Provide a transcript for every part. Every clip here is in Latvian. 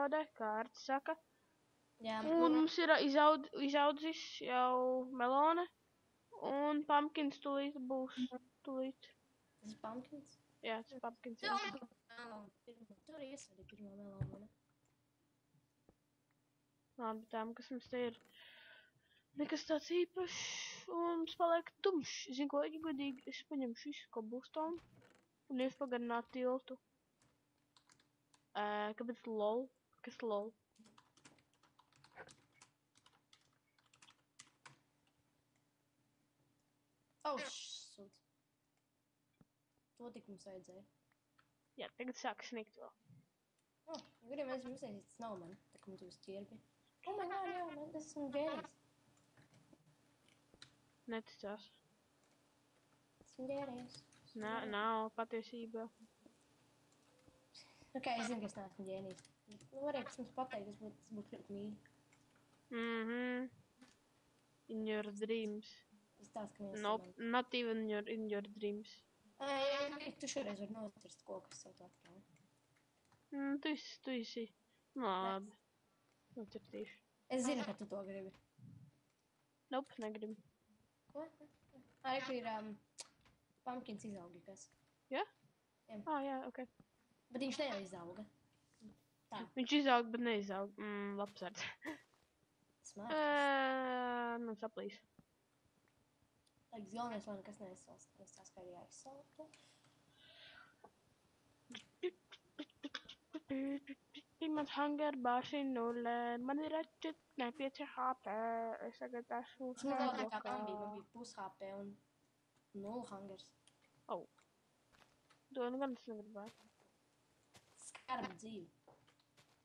kādai kārta saka. Jā, Un mums ir izaudzis jau melone. Un pumpkins tūlīt būs. Tūlīt. Tas ir pumpkins? Jā, tas ir pumpkins. Jā. Tur iesvedi pirmo melonu. Labi, tām, kas mums te ir. Nekas tāds īpašs. Un tas paliek tumšs. Zinu, ko ir godīgi. Es paņemšu visu cobblestone. Un es pagarinātu tiltu. Kāpēc lol? Kas lol? Sūd. To tik mums vajadzēja. Jā, tagad sāk snikt vēl. Gadiem mēs mums aizīt snowman, tā kā mums jūs ķirbi. Oh my god, jā, es esmu ģērijs. Neticās. Esmu ģērijs. Nav patiesība. Ok, es zinu, ka es neesmu ģērijs. Varēja, kas mums pateikt, tas būtu ļoti mīļi. In your dreams. Es tās, ka mēs Nope, not even in your dreams. Tu šoreiz var nocirst kokus savu to atkrāju. Tu esi. Labi. Nocirtīšu. Es zinu, ka tu to gribi. Nope, negribu. Ko? Arī ir pumpkins izaugi, kas. Jā? Jā. Jā, ok. Bet viņš neizauga. Tā. Viņš izaug, bet neizaug. Labsards. Smāk. Man saplīs. Laiks galvenais, lai nekas neizsalst. Es tās kā arī aizsaltu. Mans hunger bāši 0. Man ir atšķirt nepieci HP. Es tagad esmu Es man vēl tā kā man bija pus HP un 0 hungers. To nu gan es negribētu. Skarba dzīve.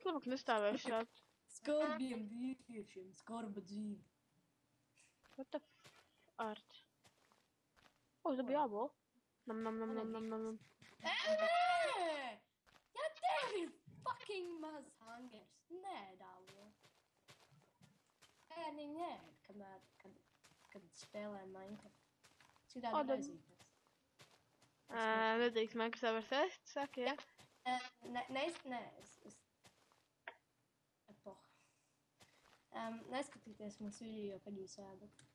Labāk nestāvēšu šādi. Skarbiem vīriešiem, skarba dzīve. What the art? Tā bija jābol. Nam. Ja tev ir fucking maz hungers. Nē, dālo. Ēni nē, kad spēlē Minecraft. Citādi aizīties. Nedrīkst Microsoft var sēst, saka, jā? Nē, es... Epoha. Neskatīties mums video, kad jūs ēdat.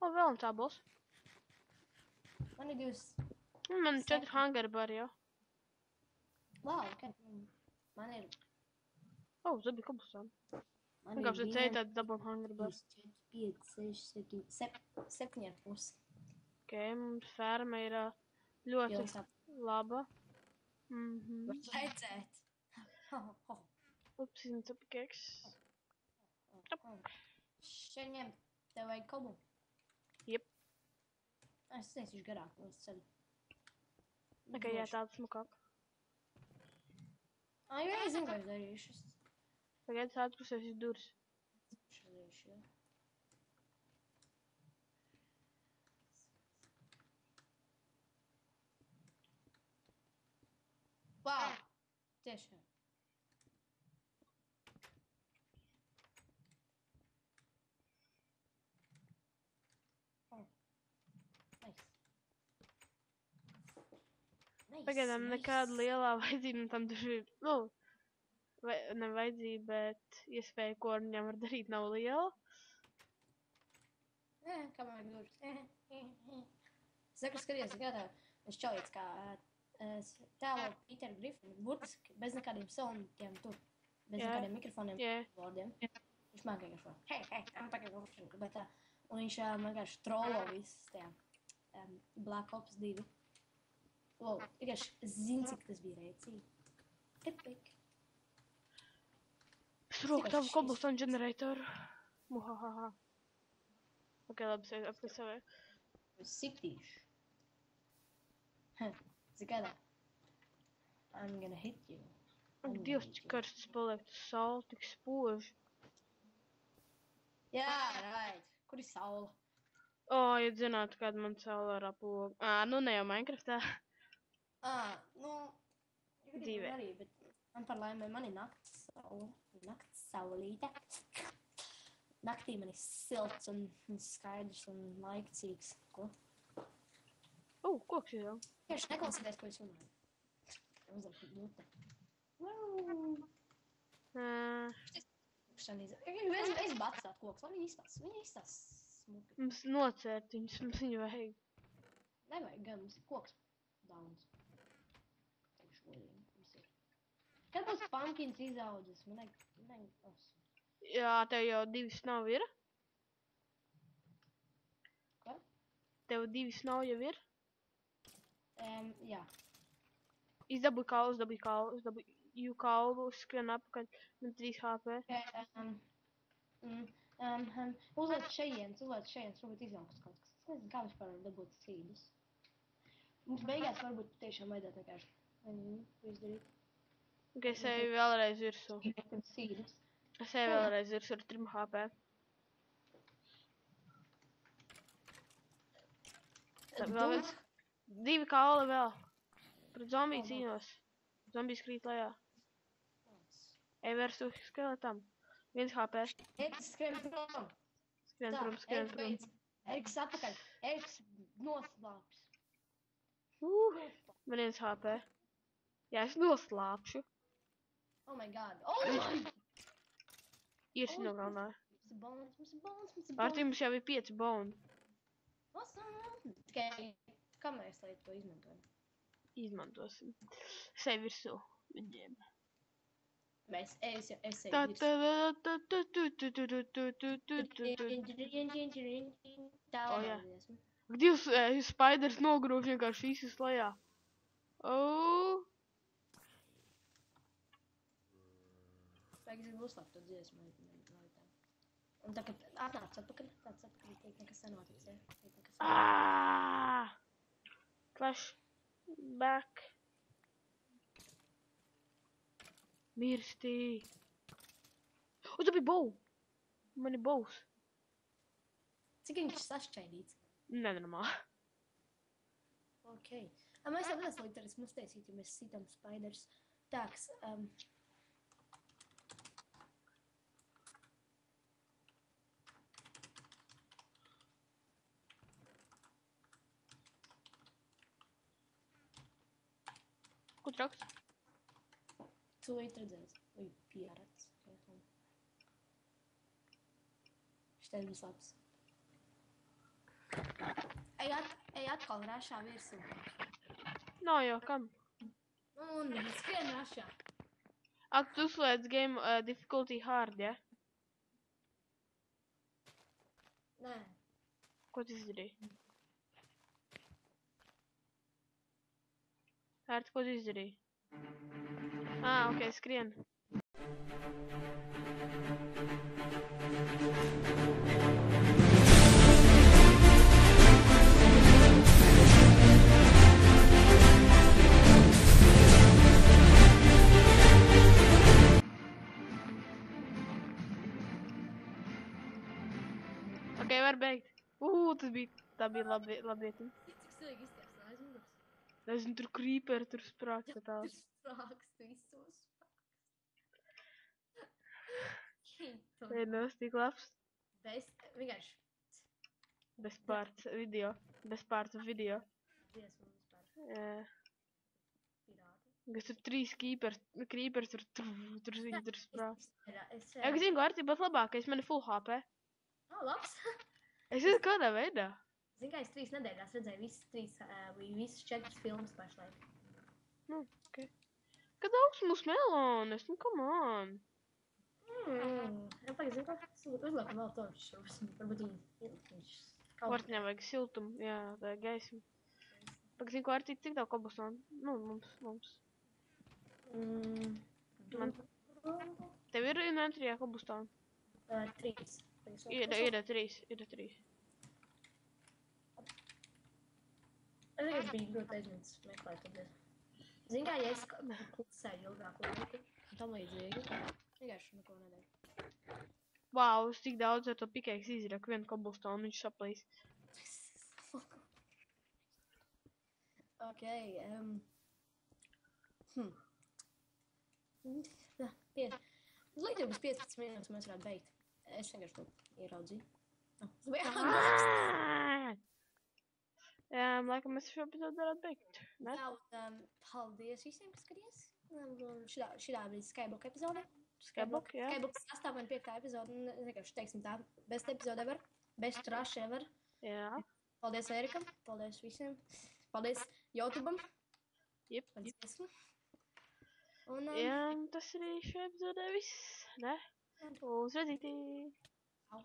Vēl un tā būs. Man ir 2... Man 4 hunger bari jau. Wow, ok. Man ir... Zabi kabusām. Vienkārši ceļ tādu dabon hunger bari. 4, 5, 6, 7 ar pusi. Ok, mums ferma ir ļoti laba. Var redzēt. Ups, izņemts apikēks. Šeit ņem, tev vajag kobu? Jep. Es taisīšu garāk, no es ceļu. Ok, jā, tāda smukāk. Jā, es zinu, ko es darīšu. Pagaid, tāda pusēs ir duris. Šādīšu, jā. Wow! Tiešām. Pagaidām nekāda lielā vajadzība tam taču ir, ne vajadzība, bet iespēja, ko ar viņam var darīt, nav liela. Kā man vajag duris. Saku, skaties, kādā es čaujiet, kā tēlo Peteru Griffinu, burtiski, bez nekādiem salonītiem tur, bez nekādiem mikrofoniem, vārdiem. Viņš man vienkārši hei, pagaid, bet tā. Un viņš vienkārši trollo visas tajā Black Ops 2. Vienkārši zinu, cik tas bija rēcīgi. Epic. Es roku tavu cobblestone generatoru. Muhahaha. Ok, labi, es apkasēju. Es sitīšu. Zikādā. I'm gonna hit you. Ak, Dievs, cik karsts paliek, tas saule tik spoži. Jā, right. Kur ir saula? Ja zinātu, kāda man saule ar aplogu. Nu ne jau Minecraftā. Dzīvē. Arī, bet man par laimē man ir nakts saula. Nakts saulīte. Naktī man ir silts un skaidrs un laikcīgs. Ko? Koks jau. Tieši neklausīties, ko es runāju. Uzdarīt mute. Es bats tā koks, lai viņi izstās smuki. Mums nocērt viņus, mums viņu vajag. Nevajag gan, mums ir koks daudz. Kad būs pumpkins izaudzis? Man nevajag. Jā, tev jau 2 nav ir? Ko? Tev 2 nav jau ir? Jā. Izdabūj kaulu, skrien apakaļ, man 3 HP. Uzliec šejiens, varbūt izaugs kaut kas. Es nezinu, kā vispār var dabūt sīdus. Mums beigās varbūt tiešām vajadzētu vienkārši izdarīt. Ok, es eju vēlreiz virsū. Sīdus. Es eju vēlreiz virsū ar 3 HP. Vēl viens. 2 kauli vēl. Pret zombiju cīnos. Zombijas krīt lejā. Ej virsū skeletam. 1 HP. Eriks skrien prom. Skrien prom. Eriks atpakaļ. Eriks noslāps. Man 1 HP. Jā, es noslāpšu. Oh my god. Oh! Īrsi nogalināja. Mums ir bones. Arti, mums jau ir 5 boni. Awesome. Tikai kā mēs lai to izmantojam? Izmantosim. Es eju virsū viņiem. Es eju virsū. O jā. Divs spiders nogrūž vienkārši visus lejā. Vajag es uzslāpt to dziesmu. Un tā, kad atnāc atpakaļ, tiek nekas nenotiks, ja? Clash. Back. Mirstī. O, tā bija bow. Man ir bows. Cik viņš sašķaidīts? Nenormāli. Ok. Mēs jau neesam līdz mums taisīt, ja mēs sitam spiders. Tāks, Ko traks? Tūlīt redzēs. Vai pierats. Šitais būs labs. Ej atkal rašā virsū. Nav jau, kam? Un skrien rašā. Ak, tu uzliec game difficulty hard, ja? Nē. Ko tu izdarīji? Kārti, ko tu izdarīji? Ok, skrien. Ok, var beigt. Tā bija labieti. Cik sīgi iztieks, aizmugurs? Nezinu, tur creeper, tur sprāksta tā. Tur sprākst visos. Vienos tik labs. Vienkārši. Bez pārts video. Dziesmu vispār. Pirāti. Kas tur 3 creepers, tur viņi tur sprāksta. Es Jā, zinu, Kārti, bet labākais, man ir full HP. Labs. Es esmu kādā veidā. Zinu, kā es 3 nedēļās redzēju visas 4 filmas pašlaik. Nu, ok. Kad augsts mums melones, nu, come on. Jā, pagaid, zinu, kā uzliekam vēl to, varbūt viņš kaut Kārtiņā vajag siltumu, jā, tā gaismu. Pagaid, zinu, Kārti, cik tev kobusonu? Nu, mums. Tev ir inventorijā kobusonu? 3. Ir 3. Es vienkārši biju ļoti aizmirsts meklēt to diezgan. Zini kā, ja es klusēju ilgāku laiku, un tam līdzīgi, vienkārši neko nedēļu. Vau, es tik daudz ar to pickaxe izraku vienu cobblestone, viņš saplīs. Ok, Līdz jau būs 15 minūtes mēs varētu beigt. Es vienkārši to ieraudzīju. Laikam mēs šo epizodu varētu beigt, ne? Paldies visiem, kas skaties. Šitā bija Skyblock epizode. Skyblock, jā. Skyblock 8 un 5 epizode, vienkārši teiksim tā, best epizode ever, best trash ever. Jā. Paldies Ērikam, paldies visiem, paldies YouTube'am. Jep. Un, jā, tas arī šajā epizodē viss, ne? Uz redzītī! Au.